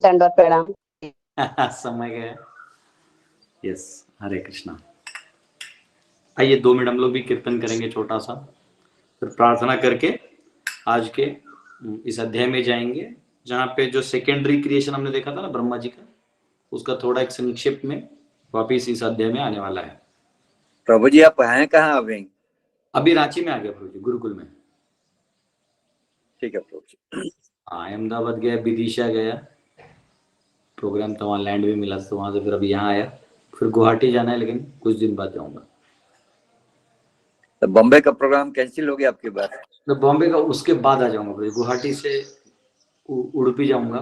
दंडवत प्रणाम। समय गया। यस, हरे कृष्णा। आइए 2 मिनट हम लोग भी कीर्तन करेंगे छोटा सा, फिर प्रार्थना करके आज के इस अध्याय में जाएंगे, जहाँ पे जो सेकेंडरी क्रिएशन हमने देखा था ना ब्रह्मा जी का, उसका थोड़ा एक संक्षिप्त में वापिस इस अध्याय में आने वाला है। प्रभु जी आप हैं कहाँ अभी? अभी रांची में आ गया प्रभु जी, गुरुकुल में। ठीक है प्रभु जी। हाँ, अहमदाबाद गया, विदिशा गया, प्रोग्राम तो वहाँ लैंड भी मिला, तो वहाँ से फिर अभी यहाँ आया, फिर गुवाहाटी जाना है, लेकिन कुछ दिन बाद जाऊंगा। तो बॉम्बे का प्रोग्राम कैंसिल हो गया आपकी बात? तो बॉम्बे का उसके बाद आ जाऊंगा प्रभु। गुवाहाटी से उडुपी जाऊंगा,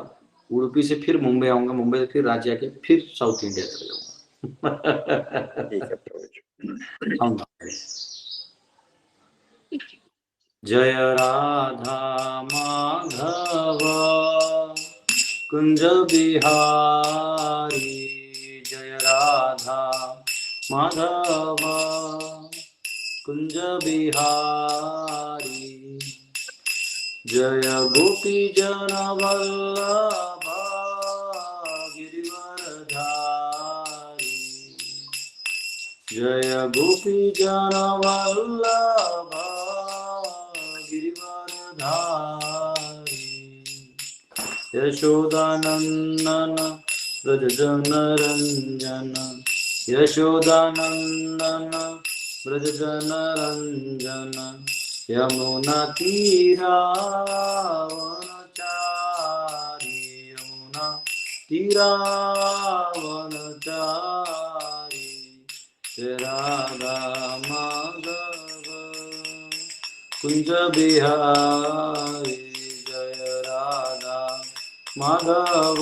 उडुपी से फिर मुंबई आऊंगा, मुंबई से फिर राज्य आके फिर साउथ इंडिया चले जाऊंगा। ठीक है प्रभु जी। आऊंगा। जय राधा माधव कुंज बिहारी, जय राधा माधव कुंज बिहारी, जय गोपी जन वल्लभ गिरिवरधारी, जय गोपी जन वल्लभ गिरिवरधारी, यशोदानंदन व्रज जन रंजन, यशोदानंदन व्रज जन रंजन, यमुना तीरावनचारी, यमुना तीरावनचारी, राधा माधव कुंज बिहारी, जय राधा माधव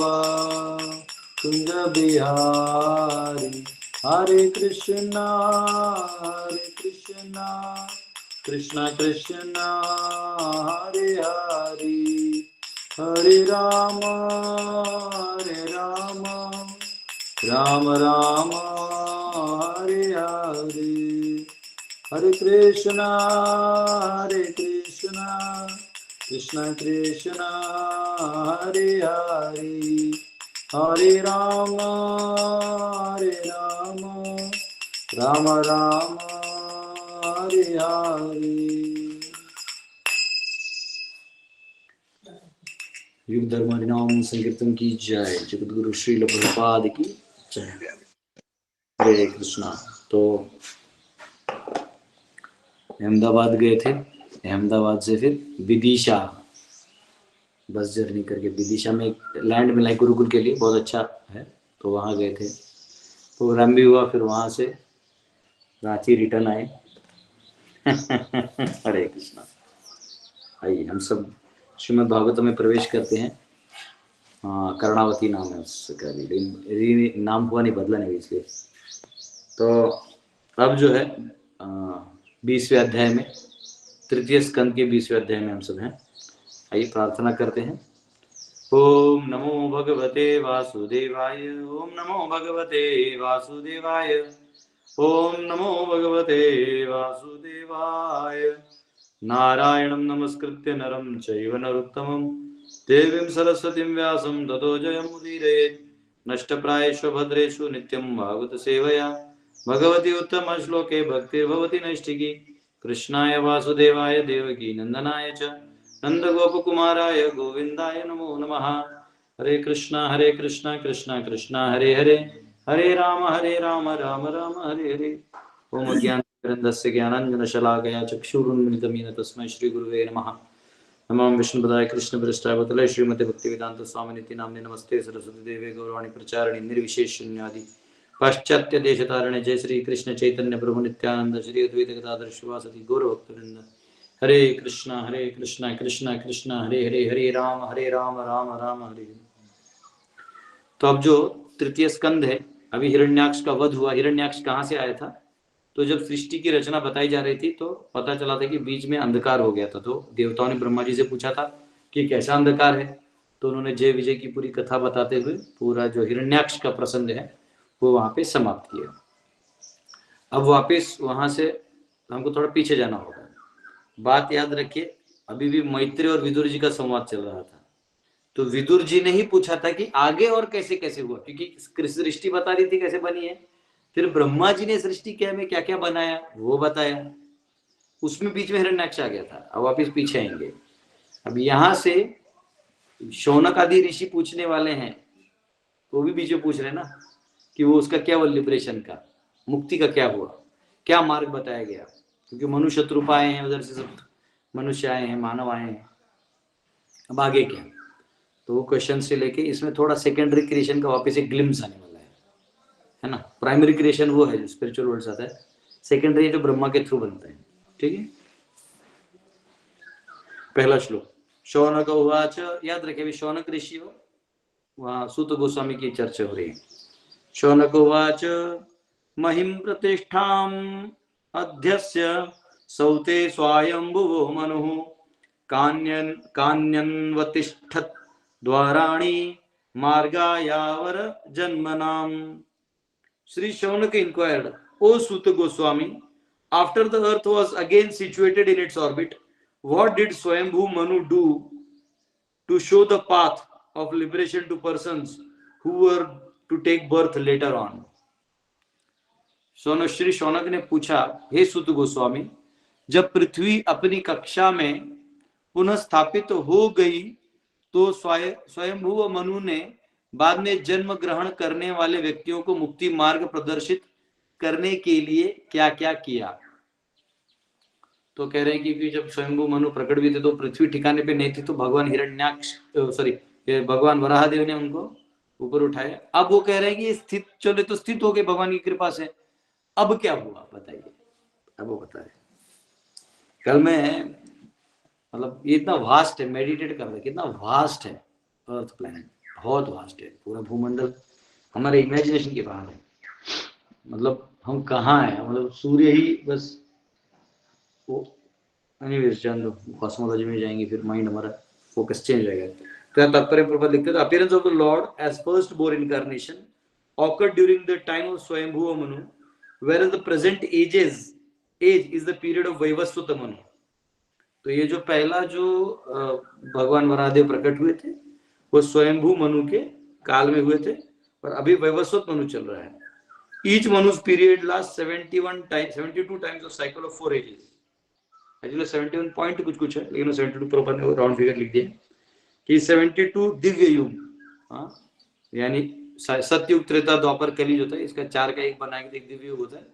कुंज बिहारी, हरे कृष्णा कृष्णा कृष्णा हरे हरे, हरे राम राम राम हरे हरे, हरे कृष्णा कृष्णा कृष्णा हरे हरे, हरे राम राम राम हरे हरे। युग धर्म हरिनाम संकीर्तन की जय, जगतगुरु श्रील प्रभुपाद की जय। हरे कृष्णा। तो अहमदाबाद गए थे, अहमदाबाद से फिर विदिशा बस जर्नी करके, विदिशा में एक लैंड मिला है गुरुकुल के लिए, बहुत अच्छा है, तो वहाँ गए थे, प्रोग्राम भी हुआ, फिर वहाँ से रांची रिटर्न आए। हरे कृष्णा। आइए हम सब श्रीमद् भागवतम में प्रवेश करते हैं। कर्णावती नाम है उसका, नाम हुआ नहीं, बदला नहीं इसलिए। तो अब जो है 20वें अध्याय में, तृतीय स्कंद के 20वें अध्याय में हम सब हैं। आइए प्रार्थना करते हैं। ओम नमो भगवते वासुदेवाय, ओम नमो भगवते वासुदेवाय, ओम नमो भगवते वासुदेवाय। नारायणं नमस्कृत्य नरं चैव नरोत्तमं देवीं सरस्वतीं व्यासं ततो जयमुदीरयेत्। नष्टप्रायेषु भद्रेषु नित्यं भागवत सेवया भगवती उत्तम श्लोके भक्तिर्भवति नैष्ठिकी। कृष्णाय वासुदेवाय देवकी नंदनाय च नंदगोपकुमाराय गोविंदाय नमो नमः। हरे कृष्णा कृष्णा कृष्णा हरे हरे, हरे राम राम राम हरे हरे। ओम अज्ञानतिमिरन्धस्य ज्ञानाञ्जनशलाकया चक्षुरुन्मिलितं येन तस्मै श्रीगुरुवे नमः। नमो विष्णुपदाय कृष्णप्रेष्ठाय भूतले श्रीमते भक्तिवेदांत स्वामिनिति नाम्ने नमस्ते सरस्वती देवे गौरवाणी प्रचारिणे निर्विशेष शून्यादि पाश्चात्य देशतारिणे। जय श्री कृष्ण चैतन्य प्रभु नित्यानंद श्री अद्वैत गदाधर शिवासदि गौर भक्तवृंद। हरे कृष्णा कृष्णा कृष्णा हरे हरे, हरे राम राम राम हरे हरे। तो अब जो तृतीय स्कंद है, अभी हिरण्याक्ष का वध हुआ। हिरण्याक्ष कहाँ से आया था? तो जब सृष्टि की रचना बताई जा रही थी तो पता चला था कि बीच में अंधकार हो गया था। तो देवताओं ने ब्रह्मा जी से पूछा था कि कैसा अंधकार है, तो उन्होंने जय विजय की पूरी कथा बताते हुए पूरा जो हिरण्याक्ष का प्रसंग है वो वहां पे समाप्त किया। अब वापिस वहां से हमको थोड़ा पीछे जाना होगा। बात याद रखिए, अभी भी मैत्री और विदुर जी का संवाद चल रहा था। तो विदुर जी ने ही पूछा था कि आगे और कैसे कैसे हुआ, क्योंकि सृष्टि बता रही थी कैसे बनी है, फिर ब्रह्मा जी ने सृष्टि क्या में क्या क्या बनाया वो बताया, उसमें बीच में हिरण्याक्ष आ गया था। अब वापिस पीछे आएंगे। अब यहां से शौनक आदि ऋषि पूछने वाले हैं, वो भी बीच में पूछ रहे हैं ना कि वो उसका क्या हुआ, लिबरेशन का, मुक्ति का क्या हुआ, क्या मार्ग बताया गया, क्योंकि मनुष्य रूप आए हैं, उधर से सब मनुष्य आए हैं, मानव आए हैं, अब आगे क्या। तो वो क्वेश्चन से लेके इसमें थोड़ा सेकेंडरी क्रिएशन का वापस एक ग्लिम्स आने वाला है ना। प्राइमरी क्रिएशन वो है जो स्पिरिचुअल वर्ल्ड आता है, सेकेंडरी जो ब्रह्मा के थ्रू बनता है। ठीक है, पहला श्लोक। शौनक उवाच, याद रखे शौनक ऋषि हो, वहां सूत गोस्वामी की चर्चा हो रही है। शौनक उवाच, महिम प्रतिष्ठाम अध्यस्य saute स्वायंभुवो मनुः कान्यन्वतिष्ठत् द्वाराणि मार्गायावर जन्मनाम। Sri Shaunaka inquired, O Suta Goswami, after the earth was again situated in its orbit, what did Swayambhu Manu do to show the path of liberation to persons who were to take birth later on? Shri Shaunak ने पूछा, हे सुत गोस्वामी, जब पृथ्वी अपनी कक्षा में पुनः स्थापित हो गई तो स्वयंभुव मनु ने बाद में जन्म ग्रहण करने वाले व्यक्तियों को मुक्ति मार्ग प्रदर्शित करने के लिए क्या क्या किया। तो कह रहे हैं कि जब स्वयंभू मनु प्रकट भी थे तो पृथ्वी ठिकाने पे नहीं थी, तो भगवान हिरण्याक्ष भगवान वराहदेव ने उनको ऊपर उठाया। अब वो कह रहे हैं कि स्थित चले तो स्थित हो गए भगवान की कृपा से, अब क्या हुआ बताइए। अब वो बताए, कल मैं मतलब ये इतना वास्ट है, मेडिटेट कर रहे, कितना वास्ट है अर्थ प्लैनेट, बहुत वास्ट है, पूरा भूमंडल हमारे इमेजिनेशन के बाहर है। मतलब हम कहाँ हैं, मतलब सूर्य ही बस वो, एनीवेज जान दो, कॉस्मोलॉजी में जाएंगे फिर माइंड हमारा फोकस चेंज हो जाएगा। तो तात्पर्य प्रभा लिखते हैं, appearance of the Lord as first born incarnation occurred during the time of Swayambhuva Manu, whereas the present age is the period of Vaivasvata Manu. तो ये जो पहला जो भगवान वराहदेव प्रकट हुए थे वो स्वयंभू मनु के काल में हुए थे, और अभी वैवस्वत मनु चल रहा है। Each Manu's period lasts 72 times of cycle of 4 ages. Actually 71 point कुछ है, लेकिन 72 प्रॉपर ने राउंड फिगर लिख दिया कि 72 दिव्य युग, यानी सतयुग, त्रेता, द्वापर, कली जो था इसका 4 का एक बनाएंगे एक दिव्य युग होता है।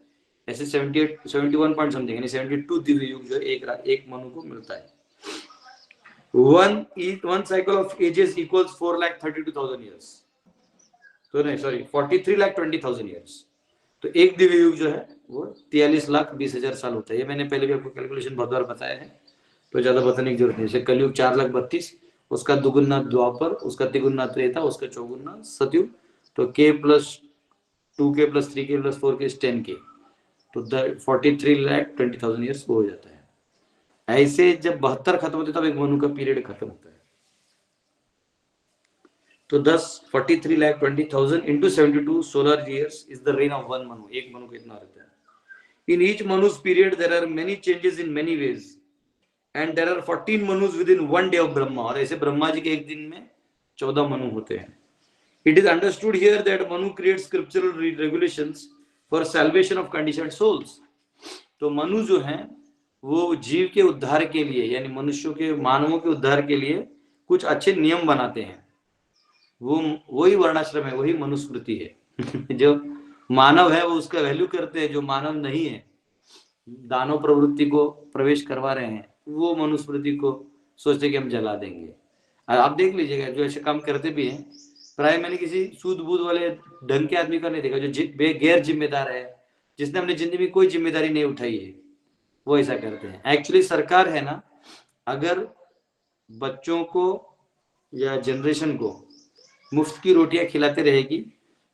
ऐसे 71 पॉइंट समथिंग यानी 72 दिव्य युग जो एक मनु को मिलता है। One cycle of ages equals 4,32,000 years. तो नहीं सॉरी 43,20,000 years। तो एक दिव्य युग जो है वो 43,20,000 साल होता है। ये मैंने पहले भी आपको कैलकुलेशन बहुत बार बताया है, तो ज्यादा बताने की जरूरत नहीं। जैसे कलयुग 4,32,000, उसका दुगुना द्वापर, उसका तिगुना त्रेता, उसका चौगुना सतयुग, तो k+2k+3k+4k 10k, तो 43,20,000 ईयर्स हो जाता है। ऐसे जब 72 खत्म होते तब एक मनु का पीरियड खत्म होता है। तो 43,20,000 into 72 solar years is the reign of one manu। एक मनु कितना रहता है। In each manu's period there are many changes in many ways and there are 14 manus within one day of Brahma। और ऐसे ब्रह्मा जी के एक दिन में 14 मनु होते हैं। It is understood here that Manu creates scriptural regulations for salvation of conditioned souls। तो मनु जो हैं वो जीव के उद्धार के लिए, यानी मनुष्यों के, मानवों के उद्धार के लिए कुछ अच्छे नियम बनाते हैं। वही वर्णाश्रम है, वही मनुस्मृति है। जो मानव है वो उसका वैल्यू करते हैं, जो मानव नहीं है, दानव प्रवृत्ति को प्रवेश करवा रहे हैं, वो मनुस्मृति को सोचते कि हम जला देंगे। आप देख लीजिएगा जो ऐसे काम करते भी हैं, प्राय मैंने किसी सूद बूद वाले ढंग के आदमी का नहीं देखा जो गैर जिम्मेदार है, जिसने अपनी जिंदगी में कोई जिम्मेदारी नहीं उठाई है, वो ऐसा करते हैं। एक्चुअली सरकार है ना, अगर बच्चों को या जनरेशन को मुफ्त की रोटियां खिलाते रहेगी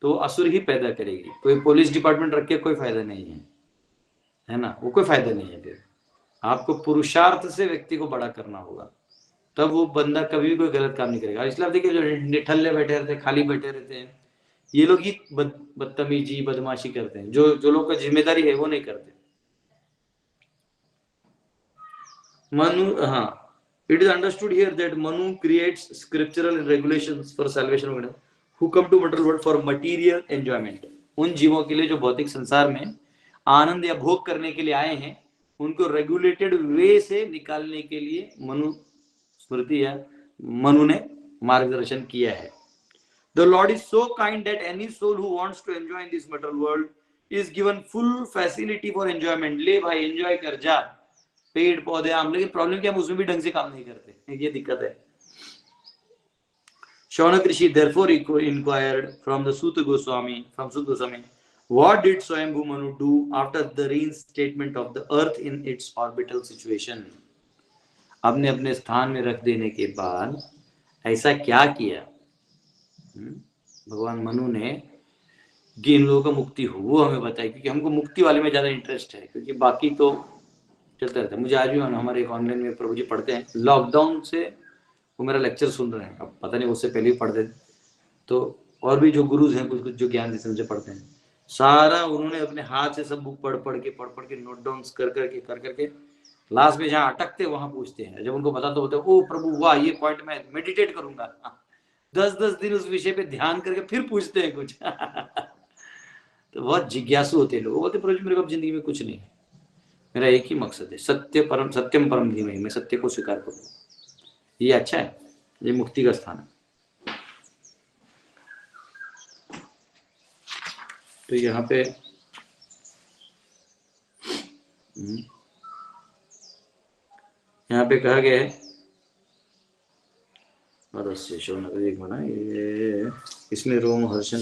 तो असुर ही पैदा करेगी। कोई पुलिस डिपार्टमेंट रख के कोई फायदा नहीं है ना, वो कोई फायदा नहीं है। फिर आपको पुरुषार्थ से व्यक्ति को बड़ा करना होगा, तब वो बंदा कभी भी कोई गलत काम नहीं करेगा। इसलिए आप देखिए जो निठल्ले बैठे रहते हैं, खाली बैठे रहते हैं, ये लोग ही बदतमीजी बदमाशी करते हैं। जो लोग का जिम्मेदारी है वो नहीं करते। मनु, हाँ, It is understood here that Manu creates scriptural regulations for salvation who come to material world for material enjoyment. उन जीवों के लिए जो भौतिक संसार में आनंद या भोग करने के लिए आए हैं, उनको रेगुलेटेड वे से निकालने के लिए मनु स्मृति या मनु ने मार्गदर्शन किया है. The Lord is so kind that any soul who wants to enjoy in this material world is given full facility for enjoyment. ले भाई एंजॉय कर जा, पेड़ पौधे आम. लेकिन प्रॉब्लम क्या, हम उसमें भी ढंग से काम नहीं करते, ये दिक्कत है. Shaunak Rishi therefore inquired from Suta Goswami, what did Swayambhu Manu do after the reinstatement of the earth in its orbital situation? अपने अपने स्थान में रख देने के बाद ऐसा क्या किया भगवान मनु ने कि इन लोगों का मुक्ति हो, वो हमें बताए, क्योंकि हमको मुक्ति वाले में ज्यादा इंटरेस्ट है, क्योंकि बाकी तो चलता रहता है. मुझे आज भी हमारे एक ऑनलाइन में प्रभु जी पढ़ते हैं, लॉकडाउन से वो मेरा लेक्चर सुन रहे हैं, अब पता नहीं उससे पहले ही पढ़ते तो, और भी जो गुरुज हैं कुछ कुछ जो ज्ञान से पढ़ते हैं, सारा उन्होंने अपने हाथ से सब बुक पढ़ के नोट डाउन कर करके लास्ट में जहाँ अटकते वहां पूछते हैं. जब उनको बताते होते ओ प्रभु वाह ये पॉइंट मैं मेडिटेट करूंगा, 10 दिन उस विषय पे ध्यान करके फिर पूछते हैं कुछ. तो बहुत जिज्ञासु होते हैं लोग. बोलते प्रभु जी मेरे को जिंदगी में कुछ नहीं है, मेरा एक ही मकसद है, सत्यम परम धीमहि, मैं सत्य को स्वीकार करूँ. ये अच्छा है, ये मुक्ति का स्थान है. तो यहाँ पे कहा गया है एक मना ये, इसमें रोम हर्षण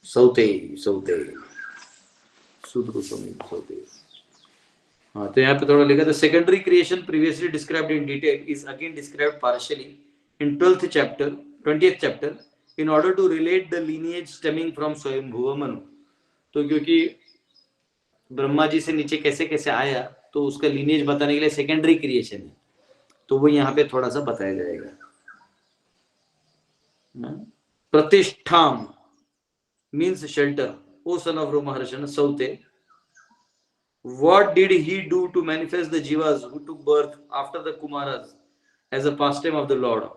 सौते सौते. हाँ, तो यहाँ पे थोड़ा लिखा था, secondary creation previously described in detail is again described partially in 20th chapter in order to relate the lineage stemming from Swayambhuva Manu. तो क्योंकि ब्रह्मा जी से नीचे कैसे कैसे आया, तो उसका lineage बताने के लिए सेकेंडरी क्रिएशन है, तो वो यहाँ पे थोड़ा सा बताया जाएगा. प्रतिष्ठाम means shelter, O son of Romaharshana, Saute. What did he do to manifest the jivas who took birth after the Kumaras as a pastime of the Lord?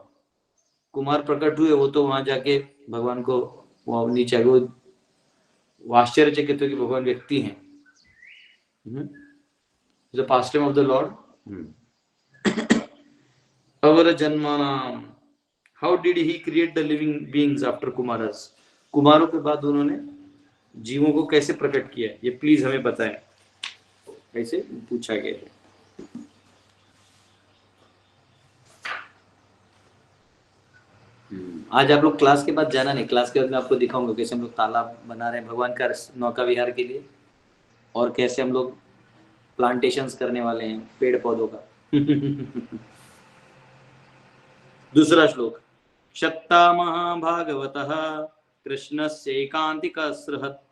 Kumar प्रकट हुए, वो तो वहां जाके भगवान को वो नीचे वो आश्चर्यचकित कि भगवान व्यक्ति हैं. The pastime of the Lord. Our Janmanam. How did he create the living beings after Kumaras? कुमारों के बाद उन्होंने जीवों को कैसे प्रकट किया, ये प्लीज हमें बताएं. कैसे पूछा गया है. आज आप लोग क्लास के बाद जाना नहीं, क्लास के बाद मैं आपको दिखाऊंगा कैसे हम लोग तालाब बना रहे हैं भगवान का नौका विहार के लिए, और कैसे हम लोग प्लांटेशंस करने वाले हैं पेड़ पौधों का. दूसरा श्लोक. शक्ता महाभागवतः कृष्णस्य एकांतिकः स्रहत्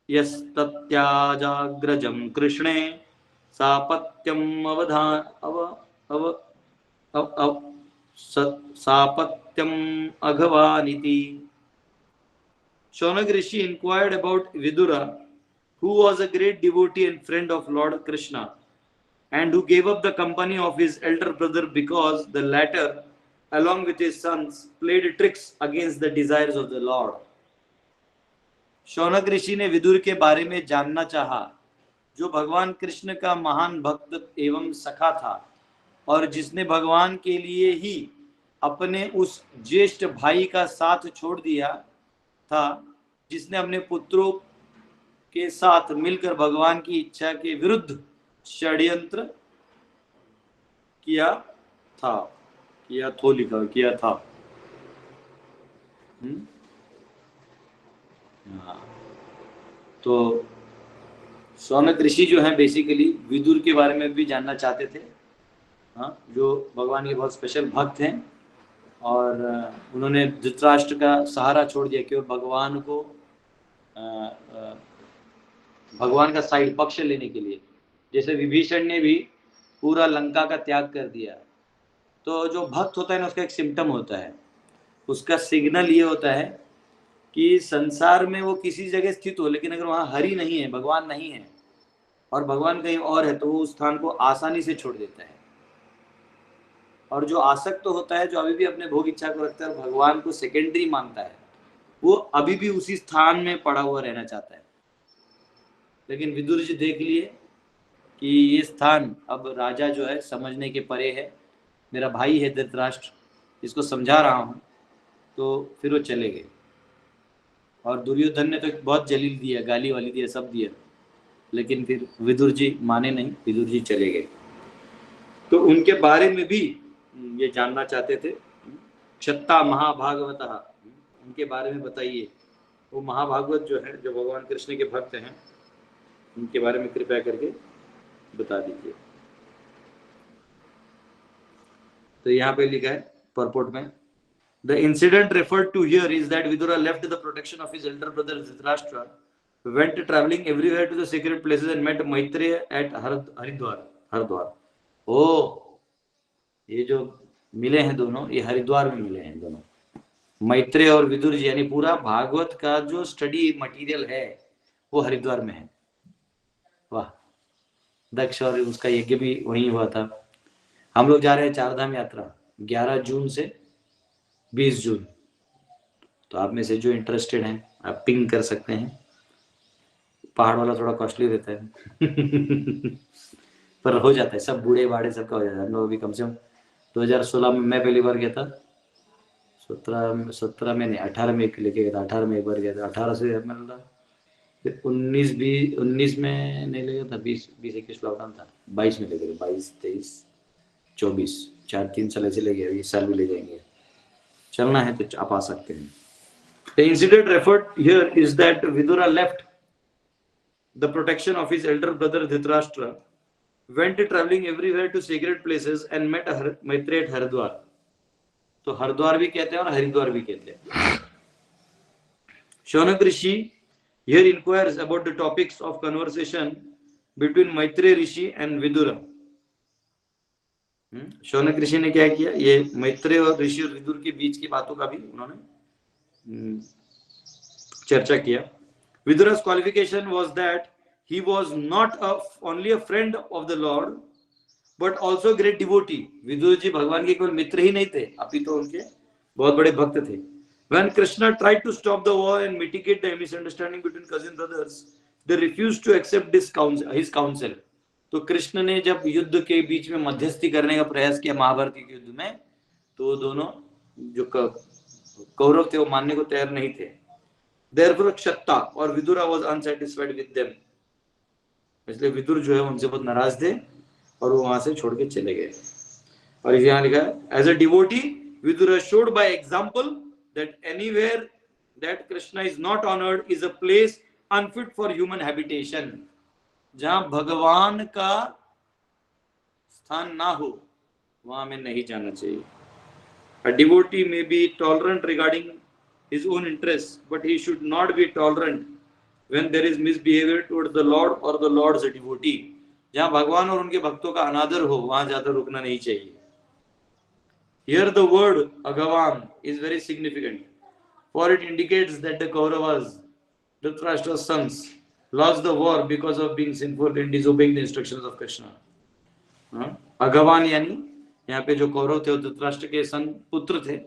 यस्तत्याजाग्रजं कृष्णे सापत्यम् सापत्यम अघवानिति. Shaunak Rishi inquired about Vidura, who was a great devotee and friend of Lord Krishna, and who gave up the company of his elder brother because the latter, along with his sons, played tricks against the desires of the Lord. Shaunak ऋषि ने विदुर के बारे में जानना चाहा, जो भगवान कृष्ण का महान भक्त एवं सखा था, और जिसने भगवान के लिए ही अपने उस ज्येष्ठ भाई का साथ छोड़ दिया था, जिसने अपने पुत्रों के साथ मिलकर भगवान की इच्छा के विरुद्ध षड्यंत्र किया था. तो शौनक ऋषि जो है बेसिकली विदुर के बारे में भी जानना चाहते थे, जो भगवान के बहुत स्पेशल भक्त हैं, और उन्होंने धृतराष्ट्र का सहारा छोड़ दिया केवल भगवान को भगवान का साइड पक्ष लेने के लिए. जैसे विभीषण ने भी पूरा लंका का त्याग कर दिया. तो जो भक्त होता है ना, उसका एक सिम्टम होता है, उसका सिग्नल ये होता है कि संसार में वो किसी जगह स्थित हो, लेकिन अगर वहाँ हरि नहीं है, भगवान नहीं है, और भगवान कहीं और है तो वो उस स्थान को आसानी से छोड़ देता है। और जो आसक्त तो होता है, जो अभी भी अपने भोग इच्छा को रखता है, भगवान को सेकेंडरी मानता है, वो अभी भी उसी स्थान में पड़ा हुआ रहना चाहता है। लेकिन विदुर जी देख लिए कि ये स्थान अब राजा जो है समझने के परे है, मेरा भाई है धृतराष्ट्र, इसको समझा रहा हूँ, तो फिर वो चले गए। और दुर्योधन ने तो बहुत जलील दिया, गाली वाली दिया, सब दिया, लेकिन फिर विदुर जी माने नहीं, विदुर जी चले गए। तो उनके बारे में भी ये जानना चाहते थे। क्षत्ता महाभागवत, उनके बारे में बताइए। वो महाभागवत जो है, जो भगवान कृष्ण के भक्त हैं, उनके बारे में कृपया करके बता दीजिए। तो यहाँ पे लिखा है परपोर्ट में, The incident referred to here is that Vidura left the protection of his elder brother Dhritarashtra, went traveling everywhere to the sacred places and met Maitreya at Haridwar. Haridwar, ओ ये जो मिले हैं दोनों, ये हरिद्वार में मिले हैं दोनों, मैत्रेय और विदुर जी। यानी पूरा भागवत का जो स्टडी मटेरियल है वो हरिद्वार में है। वाह, दक्ष और उसका यज्ञ भी वहीं हुआ था। हम लोग जा रहे हैं चारधाम यात्रा 11 जून से 20 जून। तो आप में से जो इंटरेस्टेड हैं आप पिंग कर सकते हैं। पहाड़ वाला थोड़ा कॉस्टली रहता है पर हो जाता है, सब बूढ़े बाड़े सबका हो जाता है। हम लोग अभी कम से कम 2016 में मैं पहली बार गया था, 17 में नहीं 18 में लेके गया था, 18 में एक बार गया था, 18 से मतलब फिर 19 में नहीं ले गया था, 20-21 लॉकडाउन था, 22 में ले गए, 22, 23, 24, 4-3 साल ऐसे ले गए। इस साल भी ले जाएंगे, चलना है तो आप आ सकते हैं। The incident referred here is that Vidura left the protection of his elder brother Dhritarashtra, went traveling everywhere to sacred places and met Maitreya at Haridwar. तो हरिद्वार भी कहते हैं और हरिद्वार भी कहते हैं। शौनक ऋषि here inquires about the topics of conversation between Maitreya Rishi and Vidura. Shaunak ऋषि ने क्या किया, ये मैत्रेय और ऋषि और विदुर के बीच की बातों का भी उन्होंने चर्चा किया। Vidura's qualification was that he was not only a friend of the Lord but also great devotee. Vidur ji भगवान के केवल मित्र ही नहीं थे, अपितु उनके बहुत बड़े भक्त थे। When Krishna tried to stop the war and mitigate the misunderstanding between cousin brothers, they refused to accept his counsel. तो कृष्ण ने जब युद्ध के बीच में मध्यस्थी करने का प्रयास किया महाभारत के युद्ध में, तो दोनों जो कौरव थे वो मानने को तैयार नहीं थे। Therefore क्षत्ता और Vidura was unsatisfied with them, इसलिए विदुर जो है उनसे बहुत नाराज थे और वो वहां से छोड़ के चले गए। और यहाँ लिखा है, as a devotee Vidura showed by example that anywhere that Krishna is not honored is a place unfit for human habitation. जहां भगवान का स्थान ना हो वहां में नहीं जाना चाहिए। A devotee may be tolerant regarding his own interests, but he should not be tolerant when there is misbehavior toward the Lord or the Lord's devotee. जहां भगवान और उनके भक्तों का अनादर हो वहां ज्यादा रुकना नहीं चाहिए। Here the word Agavan is very significant, for it indicates that the Kauravas, Dhritarashtra's sons, lost the war because of being sinful and disobeying the instructions of Krishna. Agavan यानी यहाँ पे जो कौरव थे वो धृतराष्ट्र के सन पुत्र थे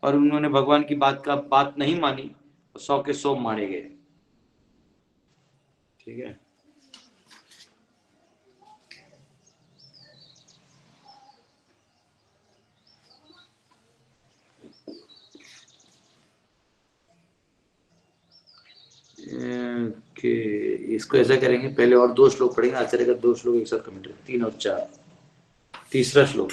और उन्होंने भगवान की बात नहीं मानी, 100 के 100 मारे गए। ठीक है, कि इसको ऐसा करेंगे, पहले और 2 श्लोक पढ़ेंगे, आचार्य का 2 श्लोक एक साथ कमेंट, 3 और 4। तीसरा श्लोक,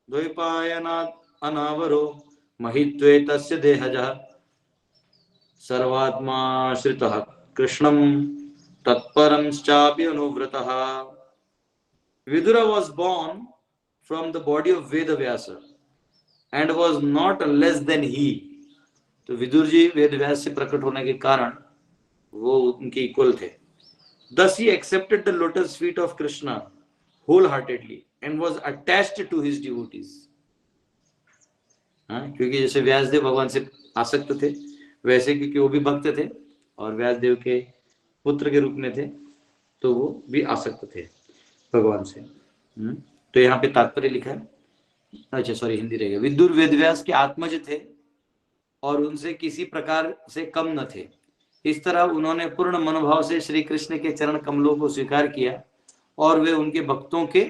द्वैपायनाद् अनावरो महित्वे तस्य देहजः सर्वात्मा श्रितः कृष्णं तत्परंश्चापि अनुव्रतः। Vidura was born from the body of Vedavyasa and was not less than he. तो विदुर जी वेद व्यास से प्रकट होने के कारण वो उनके इक्वल थे। Thus he accepted the lotus feet of Krishna wholeheartedly and was attached to his devotees. क्योंकि जैसे व्यासदेव भगवान से आसक्त थे, वैसे क्योंकि वो भी भक्त थे और व्यासदेव के पुत्र के रूप में थे, तो वो भी आसक्त थे भगवान से। तो यहाँ पे तात्पर्य लिखा है, अच्छा सॉरी हिंदी रहेगा। विदुर वेदव्यास के आत्मज थे और उनसे किसी प्रकार से कम न थे। इस तरह उन्होंने पूर्ण मनोभाव से श्री कृष्ण के चरण कमलों को स्वीकार किया और वे उनके भक्तों के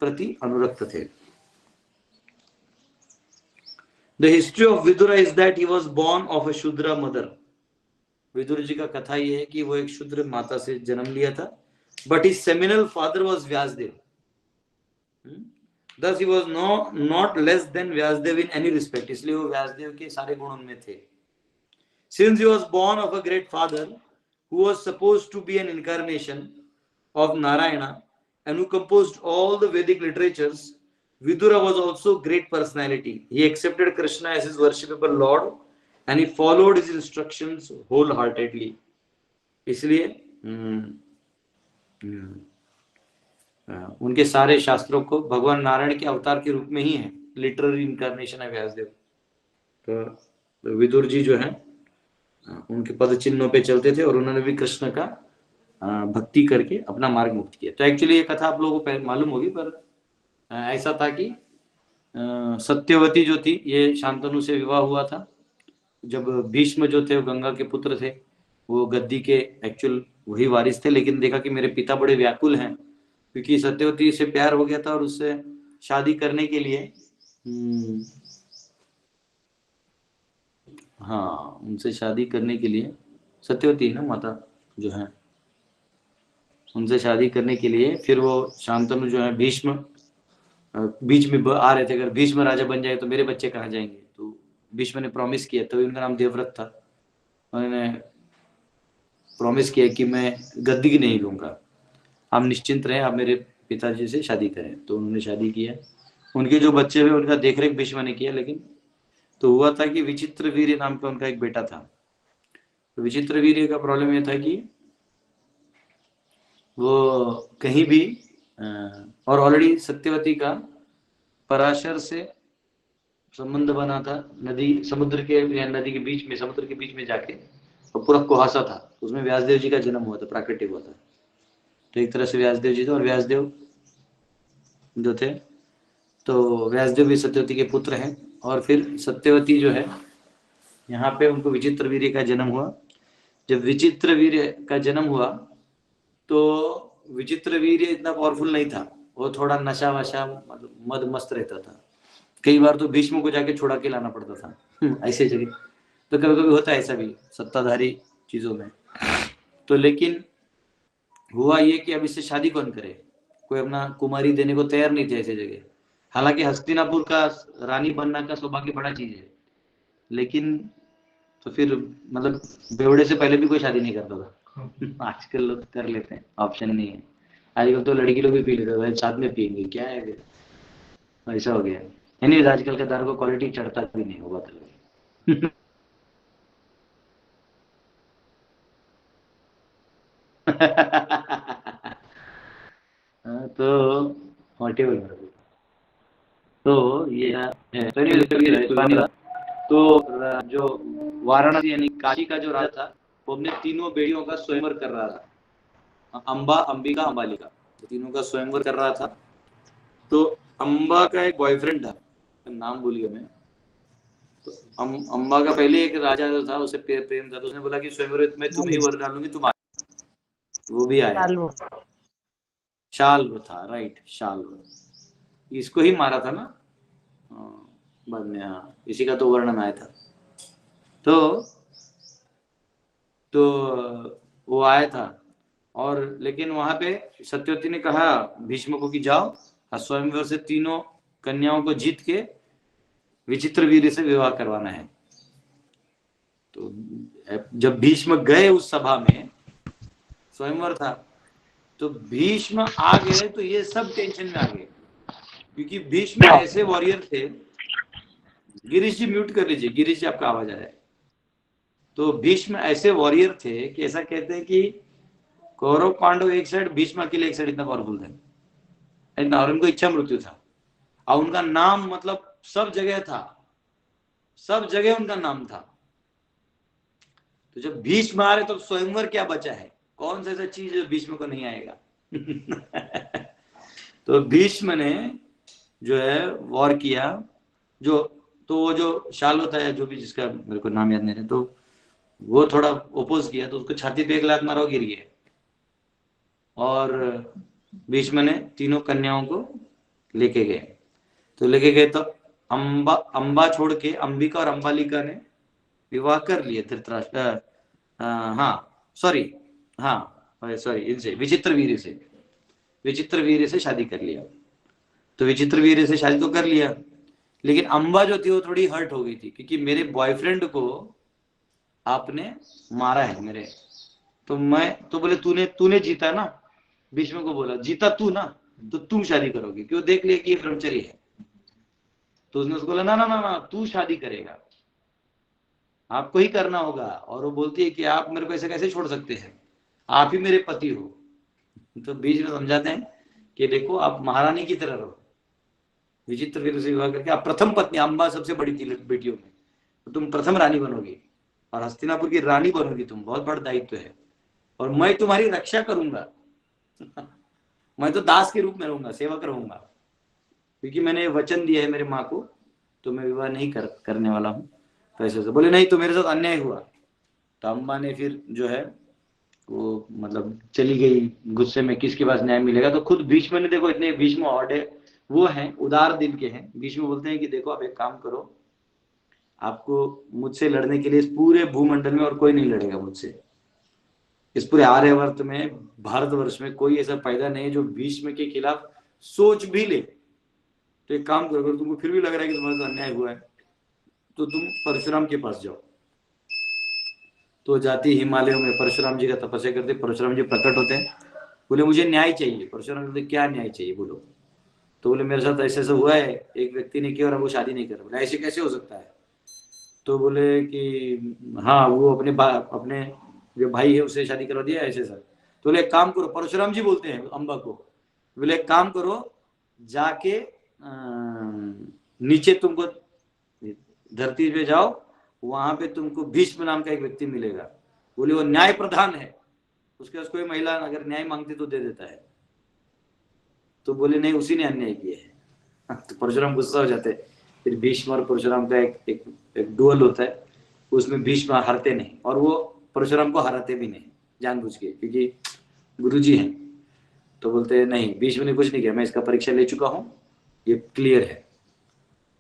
प्रति अनुरक्त थे। The history of Vidura is that he was born of a Shudra mother. Vidur ji का कथा ये है कि वो एक शूद्र माता से जन्म लिया था, but his seminal father was Vyasdev. Thus he was not less than Vyasdev in any respect. इसलिए वो व्यासदेव के सारे गुण उनमें थे। Since he was born of a great father who was supposed to be an incarnation of Narayana and who composed all the Vedic literatures, Vidura was also great personality. He accepted Krishna as his worshipable Lord and he followed his instructions wholeheartedly. इसलिए उनके सारे शास्त्रों को भगवान नारायण के अवतार के रूप में ही है, लिटररी इनकारनेशन है व्यासदेव। तो विदुर जी जो है उनके पद चिन्हों पे चलते थे और उन्होंने भी कृष्ण का भक्ति करके अपना मार्ग मुक्त किया। तो एक्चुअली ये कथा आप लोगों को मालूम होगी, पर ऐसा था कि सत्यवती जो थी ये शांतनु से विवाह हुआ था। जब भीष्म जो थे वो गंगा के पुत्र थे, वो गद्दी के एक्चुअल वही वारिस थे, लेकिन देखा कि मेरे पिता बड़े व्याकुल हैं क्योंकि सत्यवती से प्यार हो गया था और उससे शादी करने के लिए हाँ उनसे शादी करने के लिए सत्यवती ना माता जो है, उनसे शादी करने के लिए फिर वो शांतनु जो है भीष्म बीच में आ रहे थे, अगर भीष्म राजा बन जाए तो मेरे बच्चे कहाँ जाएंगे। तो भीष्म ने प्रॉमिस किया, तो उनका नाम देवव्रत था, उन्होंने प्रॉमिस किया कि मैं गद्दी की नहीं लूंगा, आप निश्चिंत रहें, आप मेरे पिताजी से शादी करें। तो उन्होंने शादी किया, उनके जो बच्चे हुए उनका देखरेख भीष्म ने किया। लेकिन तो हुआ था कि विचित्र वीर्य नाम का उनका एक बेटा था। तो विचित्र वीर्य का प्रॉब्लम यह था कि वो कहीं भी और ऑलरेडी सत्यवती का पराशर से संबंध बना था, नदी समुद्र के या नदी के बीच में, समुद्र के बीच में जाके, और पूरा कुहासा था, उसमें व्यासदेव जी का जन्म हुआ था, प्राकृतिक हुआ था। तो एक तरह से व्यासदेव जी थे और व्यासदेव जो थे, तो व्यासदेव भी सत्यवती के पुत्र हैं। और फिर सत्यवती जो है यहाँ पे उनको विचित्र वीर्य का जन्म हुआ। जब विचित्र वीर्य का जन्म हुआ तो विचित्र वीर्य इतना पावरफुल नहीं था, वो थोड़ा नशा वशा मद मस्त रहता था। कई बार तो भीष्म को जाके छुड़ा के लाना पड़ता था ऐसे जगह। तो कभी कभी होता है ऐसा भी सत्ताधारी चीजों में। तो लेकिन हुआ ये कि अब इससे शादी कौन करे, कोई अपना कुमारी देने को तैयार नहीं थे ऐसे जगह। हालांकि हस्तिनापुर का रानी बनना का सौभाग्य बड़ा चीज है, लेकिन तो फिर मतलब बेवड़े से पहले भी कोई शादी नहीं करता था। आजकल लोग कर लेते हैं, ऑप्शन नहीं है। आजकल तो लड़की लोग भी पी लेते हैं, साथ में पियेंगे क्या है, ऐसा हो गया। एनीवेज आजकल का दारू को क्वालिटी चढ़ता भी नहीं होगा तो व्हाटएवर, तो ये है। तो जो वाराणसी यानी काशी का जो राजा था वो अपने तीनों बेटियों का स्वयंवर कर रहा था, अंबा, अंबिका, अंबालिका, तो तीनों का स्वयंवर कर रहा था। तो अंबा का एक बॉयफ्रेंड था, नाम भूल गया मैं। तो अंबा का पहले एक राजा जो था उसे प्रेम था, तो उसने बोला कि स्वयंवर में तुम्हें ही वर डालूंगी, तुम। वो भी आया, शाल्व था, राइट, शाल्व, इसको ही मारा था ना बाद में, हाँ इसी का तो वर्णन आया था। तो वो आया था, और लेकिन वहां पे सत्यवती ने कहा भीष्म को कि जाओ स्वयंवर से तीनों कन्याओं को जीत के विचित्र वीर्य से विवाह करवाना है। तो जब भीष्म गए उस सभा में, स्वयंवर था, तो भीष्म आ गए तो ये सब टेंशन में आ गए, क्योंकि भीष्म ऐसे वॉरियर थे। गिरीश जी म्यूट कर लीजिए, गिरीश जी आपका आवाज आ रहा है। तो भीष्म ऐसे वॉरियर थे कि ऐसा कहते हैं कि कौरव पांडव एक साइड, भीष्म अकेले एक साइड, इतना पावरफुल थे, और उनको इच्छा मृत्यु था। और उनका नाम मतलब सब जगह था, सब जगह उनका नाम था। तो जब भीष्म आ रहे तो स्वयंवर क्या बचा है, कौन सा ऐसा चीज जो भीष्म को नहीं आएगा। तो भीष्म ने जो है वॉर किया, जो तो वो जो शाल होता है जो भी, जिसका मेरे को नाम याद नहीं है, तो वो थोड़ा ओपोज किया तो उसको छाती पे एक लात मारा, गिर गया। और भीष्म ने तीनों कन्याओं को लेके गए। तो लेके गए तो अंबा छोड़ के अंबिका और अंबालिका ने विवाह कर लिए धृतराष्ट्र, हाँ सॉरी, हाँ सॉरी, इनसे विचित्र वीर्य से शादी कर लिया। तो विचित्र वीर्य से शादी तो कर लिया, लेकिन अंबा जो थी वो थोड़ी हर्ट हो गई थी, क्योंकि मेरे बॉयफ्रेंड को आपने मारा है मेरे। तो मैं तो बोले तूने जीता ना, भीष्म को बोला जीता तू ना, तो तुम शादी करोगी, क्यों देख लिया कि ये ब्रह्मचर्य है। तो उसने उसको बोला ना ना ना ना, तू शादी करेगा, आपको ही करना होगा। और वो बोलती है कि आप मेरे को ऐसे कैसे छोड़ सकते हैं, आप ही मेरे पति हो। तो बीच में समझाते हैं कि देखो आप महारानी की तरह रहो, विचित्र वीर से विवाह करके आप प्रथम पत्नी, अंबा सबसे बड़ी थी बेटियों में, तो तुम प्रथम रानी बनोगी और हस्तिनापुर की रानी बनोगी, तुम बहुत बड़ा दायित्व है, और मैं तुम्हारी रक्षा करूंगा। मैं तो दास के रूप में रहूंगा, सेवक रहूंगा, क्योंकि मैंने वचन दिया है मेरे माँ को, तो मैं विवाह नहीं करने वाला हूँ। तो ऐसे बोले नहीं तो मेरे साथ अन्याय हुआ। तो अम्बा ने फिर जो है वो मतलब चली गई गुस्से में, किसके पास न्याय मिलेगा। तो खुद भीष्म ने, देखो इतने भीष्म ऑर्डे वो हैं, उदार दिल के हैं। भीष्म बोलते हैं कि देखो आप एक काम करो, आपको मुझसे लड़ने के लिए इस पूरे भूमंडल में और कोई नहीं लड़ेगा मुझसे, इस पूरे आर्यवर्त में, भारतवर्ष में कोई ऐसा पैदा नहीं है जो भीष्म के खिलाफ सोच भी ले। तो एक काम करो, अगर तुमको फिर भी लग रहा है कि तुम्हारे साथ अन्याय हुआ है, तो तुम परशुराम के पास जाओ। तो जाती हिमालयों में परशुराम जी का तपस्या करते, परशुराम जी प्रकट होते हैं, बोले मुझे न्याय चाहिए। परशुराम बोलते क्या न्याय चाहिए बोलो। तो बोले मेरे साथ ऐसे ऐसा हुआ है, एक व्यक्ति ने किया और वो शादी नहीं कर रहा। बोले ऐसे कैसे हो सकता है। तो बोले कि हाँ वो अपने जो भाई है उससे शादी करवा दिया ऐसे सर। तो बोले एक काम करो, परशुराम जी बोलते हैं अम्बा को, बोले एक काम करो, जाके नीचे तुमको धरती पे जाओ, वहां पे तुमको भीष्म नाम का एक व्यक्ति मिलेगा। बोले वो न्याय प्रधान है, उसके पास कोई महिला अगर न्याय मांगती तो दे देता है। तो बोले नहीं उसी ने अन्याय किया है। तो परशुराम गुस्सा हो जाते हैं। फिर भीष्म और परशुराम का एक डुअल होता है, उसमें भीष्म हारते नहीं और वो परशुराम को हराते भी नहीं जानबूझ के, क्योंकि गुरुजी हैं। तो बोलते हैं नहीं भीष्म ने कुछ नहीं किया, मैं इसका परीक्षा ले चुका हूँ, ये क्लियर है।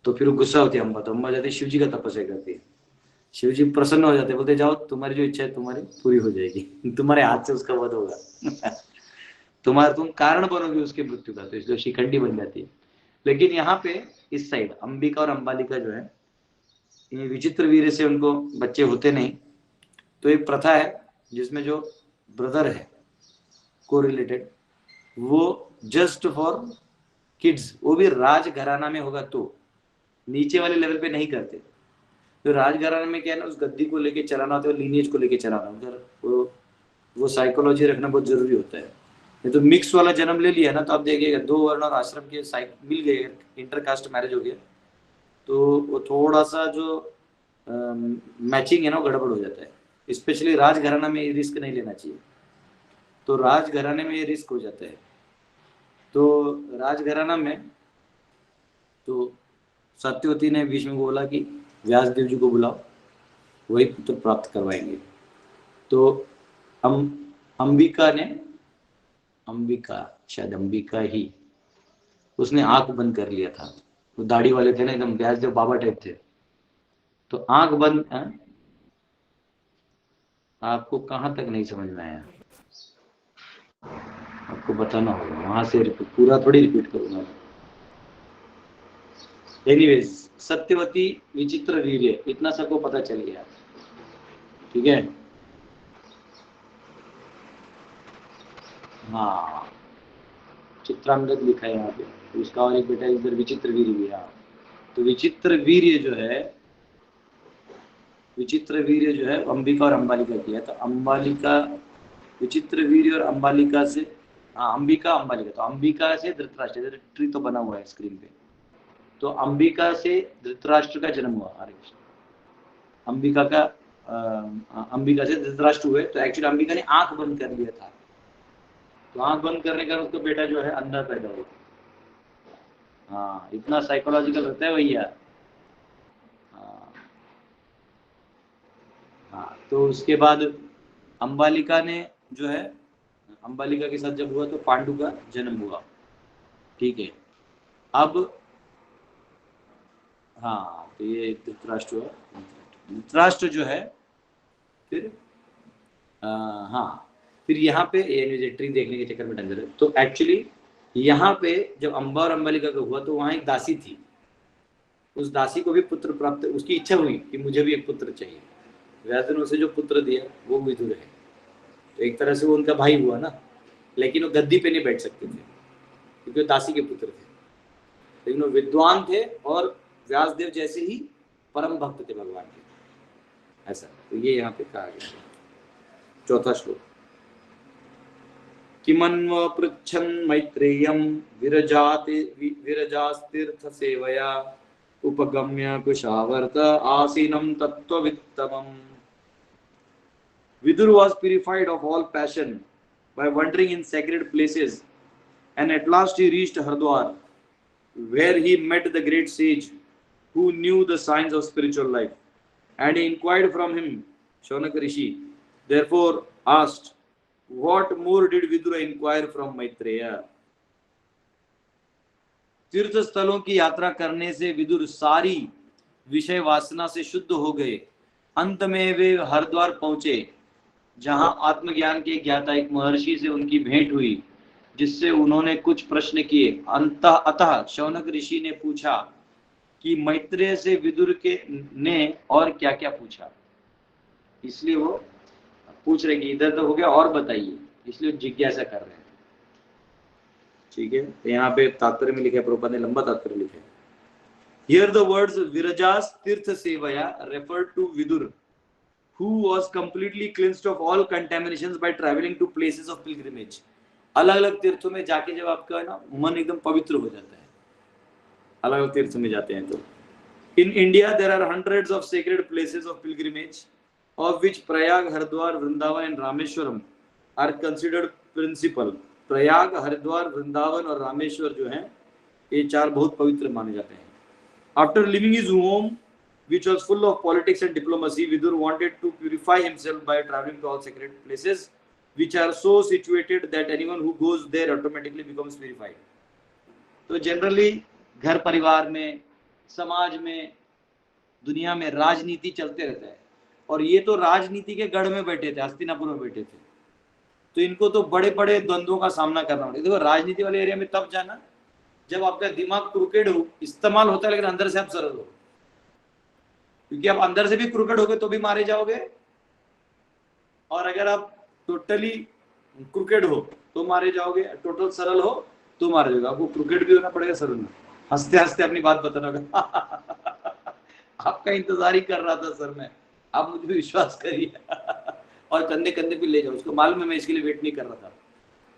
तो फिर वो गुस्सा होती है अम्बा, तो अम्बा जाती है शिव जी का तपस्या करती है। शिव जी प्रसन्न हो जाते, बोलते जाओ तुम्हारी जो इच्छा है तुम्हारी पूरी हो जाएगी, तुम्हारे हाथ से उसका वध होगा। तुम कारण बनोगे उसके मृत्यु का। तो इसलिए शिखंडी बन जाती है। लेकिन यहाँ पे इस साइड अंबिका और अंबालिका जो है, ये विचित्र वीर्य से उनको बच्चे होते नहीं। तो एक प्रथा है जिसमें जो ब्रदर है को रिलेटेड, वो जस्ट फॉर किड्स, वो भी राजघराना में होगा तो, नीचे वाले लेवल पे नहीं करते। तो राजघराना में क्या है ना, उस गद्दी को लेके चलाना होता है, लीनिएज को लेके चलाना होता है, वो साइकोलॉजी रखना बहुत जरूरी होता है। ये तो मिक्स वाला जन्म ले लिया ना, तो आप देखिएगा 2 वर्ण और आश्रम के साइक मिल गए, इंटरकास्ट मैरिज हो गया, तो वो थोड़ा सा जो मैचिंग है ना वो गड़बड़ हो जाता है। स्पेशली राजघराना में ये रिस्क नहीं लेना चाहिए, तो राजघराने में ये रिस्क हो जाता है। तो राजघराना में तो सत्यवती ने भीष्म को बोला कि व्यासदेव जी को बुलाओ, वही पुत्र प्राप्त करवाएंगे। तो अंबिका शायद अंबिका ही, उसने आंख बंद कर लिया था। वो दाढ़ी वाले थे ना एकदम, व्यासदेव बाबा टाइप थे। तो आंख बंद आपको कहाँ तक नहीं समझ में आया, आपको बताना होगा, वहां से पूरा थोड़ी रिपीट करूंगा। एनीवेज सत्यवती विचित्र वीर्य इतना सबको पता चल गया, ठीक है। हाँ चित्रांगद लिखा है यहाँ पे, तो उसका और एक बेटा इधर विचित्र वीर्य भी है। तो विचित्र वीर्य जो है, विचित्र वीर्य जो है अंबिका और अंबालिका की है। तो अंबालिका विचित्र वीर्य और अंबालिका से, हाँ अंबिका अंबालिका, तो अंबिका से धृतराष्ट्र, ट्री तो बना हुआ है स्क्रीन पे। तो अंबिका से धृतराष्ट्र का जन्म हुआ। हरे कृष्ण। अंबिका का अंबिका से धृतराष्ट्र हुए, तो एक्चुअली अंबिका ने आंख बंद कर लिया था, तो आंख बंद करने का उसका बेटा जो है अंधा पैदा हुआ। हाँ, इतना साइकोलॉजिकल रहता है भैया। हाँ, हाँ, तो उसके बाद अंबालिका ने जो है, अंबालिका के साथ जब हुआ तो पांडु का जन्म हुआ। ठीक है, अब हाँ, तो ये धृतराष्ट्र हुआ। धृतराष्ट्र जो है फिर हाँ, फिर यहाँ पे ये ट्री देखने के चक्कर में डंगर है, तो एक्चुअली यहाँ पे जब अंबा और अंबालिका का हुआ तो वहां एक दासी थी, उस दासी को भी पुत्र प्राप्त, उसकी इच्छा हुई कि मुझे भी एक पुत्र चाहिए। व्यास ने उसे जो पुत्र दिया वो विदुर है, तो एक तरह से वो उनका भाई हुआ ना, लेकिन वो गद्दी पे नहीं बैठ सकते थे क्योंकि वो दासी के पुत्र थे, लेकिन वो विद्वान थे और व्यासदेव जैसे ही परम भक्त थे भगवान के, ऐसा। तो ये यहाँ पे कहा गया। चौथा श्लोक, किमन्व पृच्छन् मैत्रेयं विरजास्तीर्थ सेवया उपगम्य Kushavarta आसीनं तत्त्ववित्तमम्। Vidur was purified of all passion by wandering in sacred places, and at last he reached Hardwar, where he met the great sage who knew the signs of spiritual life. And he inquired from him, Shaunaka Rishi, therefore asked, what more did Vidura inquire from Maitreya? तीर्थ स्थलों की यात्रा करने से विदुर सारी विषय वासना से शुद्ध हो गए। अंत में वे हरिद्वार पहुंचे, जहां आत्मज्ञान के ज्ञाता एक महर्षि से उनकी भेंट हुई, जिससे उन्होंने कुछ प्रश्न किए। अतः शौनक ऋषि ने पूछा कि मैत्रेय से विदुर के ने और क्या क्या पूछा, इसलिए वो पूछ रहे कि इधर तो हो गया और बताइए, इसलिए जिज्ञासा कर रहे हैं। ठीक है, तो यहाँ पे तात्पर्य में लिखा है, प्रभुपाद ने लंबा तात्पर्य लिखा है। Here the words Virajas Tirtha Sevaya refer to Vidur, who was completely cleansed of all contaminations by traveling to places of pilgrimage. अलग अलग तीर्थों में जाके जब आपका ना मन एकदम पवित्र हो जाता है, अलग अलग तीर्थों में जाते हैं तो। In India there are hundreds of sacred places of pilgrimage, of which Prayag, Haridwar, Vrindavan and Rameshwaram are considered principal. Prayag, Haridwar, Vrindavan और रामेश्वर जो हैं, ये चार बहुत पवित्र माने जाते हैं। After leaving his home, which was full of politics and diplomacy, Vidur wanted to purify himself by traveling to all sacred places, which are so situated that anyone who goes there automatically becomes purified. तो generally घर परिवार में, समाज में, दुनिया में राजनीति चलते रहता है, और ये तो राजनीति के गढ़ में बैठे थे, हस्तिनापुर में बैठे थे, तो इनको तो बड़े बड़े द्वंद्वों का सामना करना पड़ेगा। देखो, राजनीति वाले एरिया में तब जाना जब आपका दिमाग क्रुकेड हो, इस्तेमाल होता है लेकिन अंदर से आप सरल हो, क्योंकि आप अंदर से भी क्रुकेड हो गए तो भी मारे जाओगे, और अगर आप टोटली क्रुकेड हो तो मारे जाओगे, टोटल सरल हो तो मारे जाओगे। आपको क्रुकेड भी होना पड़ेगा, सरल में। हंसते हंसते अपनी बात बताना होगा। आपका इंतजार ही कर रहा था सर मैं, आप मुझे भी विश्वास करिए। और कंधे कंधे पे ले जाओ, उसको मालूम है मैं इसके लिए वेट नहीं कर रहा था,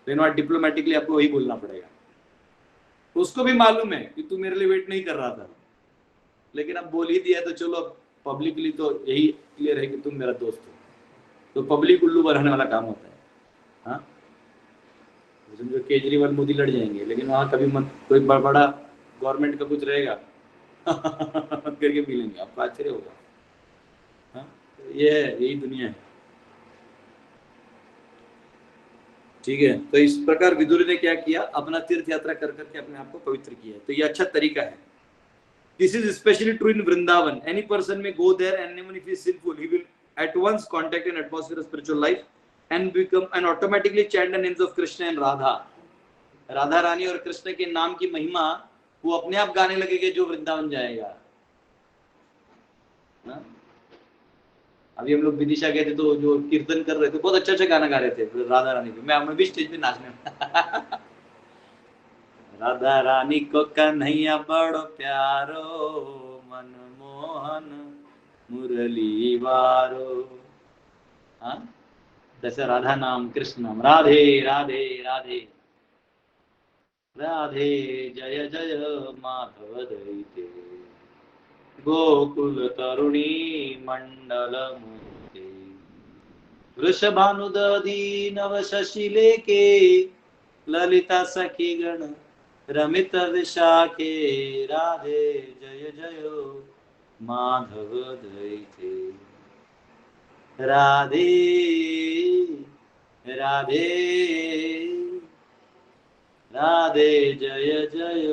लेकिन डिप्लोमेटिकली आपको वही बोलना पड़ेगा। उसको भी मालूम है कि तू मेरे लिए वेट नहीं कर रहा था, लेकिन अब बोल ही दिया तो चलो, पब्लिकली तो यही क्लियर है कि तुम मेरा दोस्त हो, तो पब्लिक उल्लू बनाने वाला काम होता है। हाँ, समझो केजरीवाल मोदी लड़ जाएंगे, लेकिन वहां कभी मत कोई बड़ा गवर्नमेंट का कुछ रहेगा करके पी लेंगे, आपको आश्चर्य होगा। हाँ, ये है, यही दुनिया है। ठीक है, तो इस प्रकार विदुर ने क्या किया, अपना तीर्थ यात्रा कर करके अपने आप को पवित्र किया, तो ये अच्छा तरीका है। This is especially true in Vrindavan. Any person may go there, and even if he is sinful, he will at once contact an atmosphere of spiritual life and become and automatically chant the names of Krishna and Radha. Radha Rani और कृष्ण के नाम की महिमा वो अपने आप गाने लगेगा जो वृंदावन जाएगा। ना? अभी हम लोग विदिशा गए थे तो जो कीर्तन कर रहे थे, बहुत अच्छा गाना गा रहे थे राधा रानी पे। मैं भी स्टेज पे नाचने राधा रानी को कन्हैया बड़ो प्यारो, मनमोहन मुरली वारो। हाँ, जैसे राधा नाम कृष्ण नाम, राधे राधे राधे राधे जय जय माधव दैते गोकुल तरुणी मंडल वृषभानुदधी नव शशिले के ललिता सखी गण रमित विशाखे राधे जय जय माधव दैते राधे राधे राधे जय जय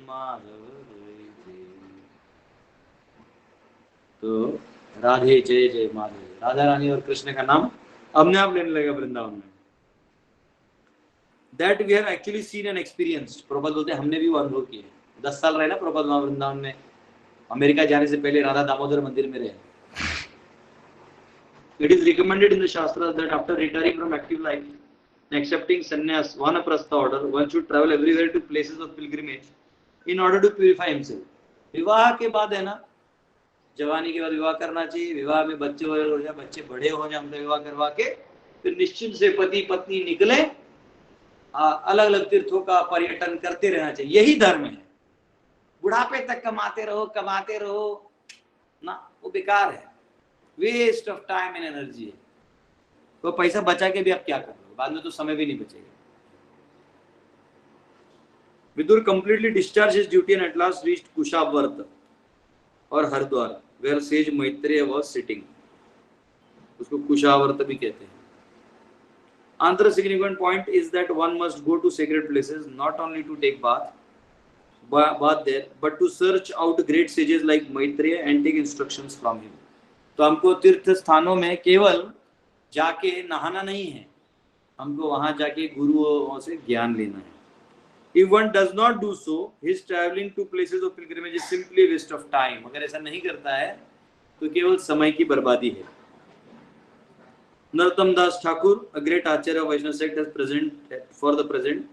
माधव दैते। तो राधे जय जय माधव, राधा रानी और कृष्ण का नाम अपने आप लेने लगा वृंदावन में। That we have actually seen and experienced. Prabhupada बोलते हैं हमने भी वो अनुभव किए। 10 साल रहे ना प्रभुपाद वहां वृंदावन में। अमेरिका जाने से पहले राधा दामोदर मंदिर में रहे। It is recommended in the Shastras that after retiring from active life and accepting sannyas, vanaprastha order, one should travel everywhere to places of pilgrimage in order to purify himself. विवाह के बाद है ना, जवानी के बाद विवाह करना चाहिए। विवाह में बच्चे हो जाए, बच्चे बड़े हो जाए, हमसे विवाह करवा के फिर निश्चिंत से पति पत्नी निकले, अलग अलग तीर्थों का पर्यटन करते रहना चाहिए। यही धर्म है। बुढ़ापे तक कमाते रहो ना, वो बेकार है, waste of time and energy है। तो पैसा बचा के भी आप क्या कर रहे हो, बाद में तो समय भी नहीं बचेगा। Vidur completely discharged his duty and at last reached Kushavarta और Haridwar, where sage Maitreya was sitting. उसको कुशावर्त भी कहते हैं। Another significant point is that one must go to sacred places not only to take bath there, but to search out great sages like Maitreya and take instructions from him. तो हमको तीर्थ स्थानों में केवल जाके नहाना नहीं है, हमको वहां जाके गुरुओं से ज्ञान लेना है। If one does not do so, his traveling to places of pilgrimage is simply a waste of time. अगर ऐसा नहीं करता है तो केवल समय की बर्बादी है। Narottam Das Thakur, a great Acharya of Vaishnava sect, for the present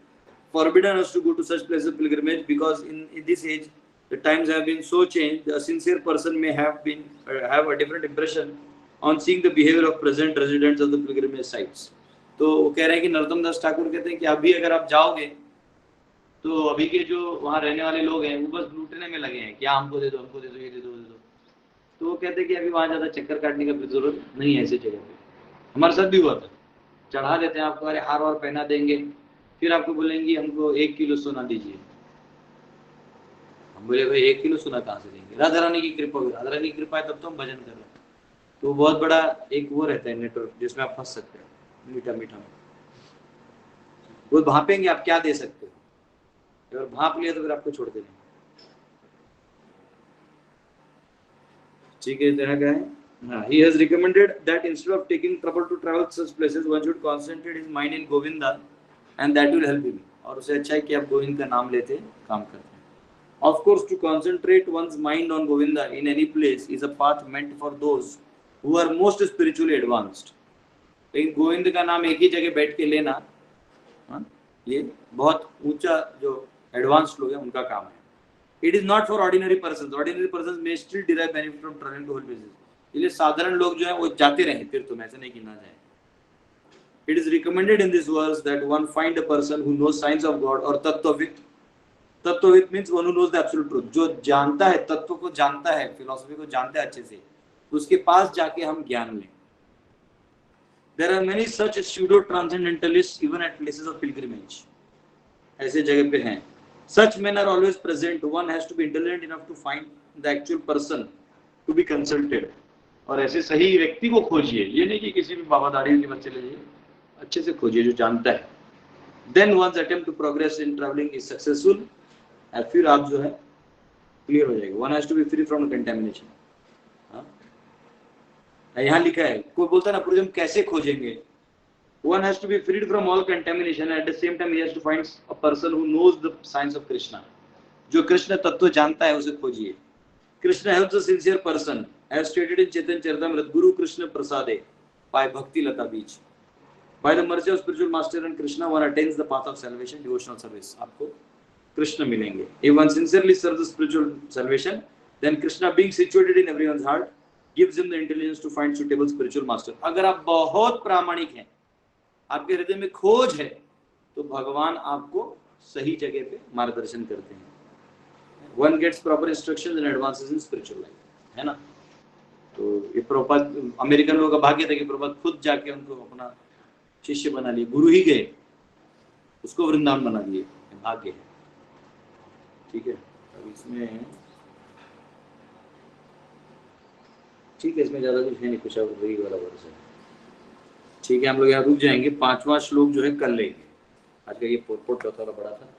forbidden us to go to such places of pilgrimage because in this age the times have been so changed. A sincere person may have a different impression on seeing the behavior of present residents of the pilgrimage sites. तो वो कह रहे हैं कि नरोत्तम दास ठाकुर कहते हैं कि अभी अगर आप जाओगे तो अभी के जो वहाँ रहने वाले लोग हैं वो बस लूटने में लगे हैं, क्या हमको दे दो, ये दे दो। तो वो कहते हैं कि अभी वहाँ ज़्यादा चक्कर काटने का जरूरत नहीं है ऐसे जगह पे। हमारे साथ भी हुआ था, चढ़ा देते हैं आपको, अरे हार वार पहना देंगे, फिर आपको बोलेंगे हमको 1 किलो सोना दीजिए। हम बोले भाई 1 किलो सोना कहाँ से देंगे, राधा रानी की कृपा हुई, राधा रानी की कृपा है तब तो हम भजन कर रहे हैं। तो बहुत बड़ा एक वो रहता है नेटवर्क जिसमें आप फंस सकते हैं। मीठा मीठा में वो भापेंगे आप क्या दे सकते हो, अगर भाप लिया तो फिर आपको छोड़ देंगे। ठीक है, तरह का है। He has recommended that instead of taking trouble to travel to such places, one should concentrate his mind in Govinda, and that will help him. और उसे अच्छा है कि आप गोविंद का नाम लेते काम करते हैं। Of course, to concentrate one's mind on Govinda in any place is a path meant for those who are most spiritually advanced. लेकिन गोविंद का नाम एक ही जगह बैठ के लेना, ये बहुत ऊंचा जो एडवांस लोग हैं उनका काम है। It is not for ordinary persons. Ordinary persons may still derive benefit from traveling to holy places. इसलिए साधारण लोग जो हैं वो जाते रहें तीर्थों में, ऐसा नहीं कि ना जाए। It is recommended in this verse that one find a person who knows signs of God or तत्वविद। तत्वविद means one who knows the absolute truth. जो जानता है, तत्व को जानता है, फिलोसफी को जानता है अच्छे से, उसके पास जाके हम ज्ञान लें। There are many such pseudo transcendentalists even at places of pilgrimage. ऐसे जगह पे हैं। Such men are always present. One has to be intelligent enough to find the actual person to be consulted. और ऐसे सही व्यक्ति को खोजिए, ये नहीं कि किसी भी बाबादारी के बच्चे ले जाइए, अच्छे से खोजिए जो जानता है। Then one's attempt to progress in traveling is successful. और फिर आप जो है क्लियर हो जाएगा। One has to be free from contamination. यहाँ लिखा है, कोई बोलता है ना पूरे हम कैसे खोजेंगे। One has to be freed from all contamination. At the same time, he has to find a person who knows the signs of Krishna. जो कृष्ण तत्व जानता है उसे खोजिए। Krishna helps a sincere person, as stated in Chaitanya Charitamrita, Guru Krishna Prasade, by Bhakti Lata Beach. By the mercy of spiritual master and Krishna, one attains the path of salvation, devotional service. आपको कृष्ण मिलेंगे। If one sincerely serves the spiritual salvation, then Krishna, being situated in everyone's heart, gives him the intelligence to find suitable spiritual master. अगर आप बहुत प्रामाणिक हैं, आपके हृदय में खोज है, तो भगवान आपको सही जगह पे मार्गदर्शन करते हैं। One gets proper instructions and advances in spiritual life, है ना। तो तो ये प्रभुपाद, अमेरिकन लोगों का भाग्य था कि प्रभुपाद खुद जाके उनको अपना शिष्य बना लिए, गुरु ही गए, उसको वृंदावन बना दिए, भाग्य है। ठीक है, अब इसमें ठीक है, इसमें ज्यादा कुछ है नहीं, कुछ अब वही वाला वर्ष है। ठीक है, हम लोग यहाँ रुक जाएंगे, 5वां श्लोक जो है कल लेंगे। आज का ये पोर्ट चौथा वाला बड़ा था।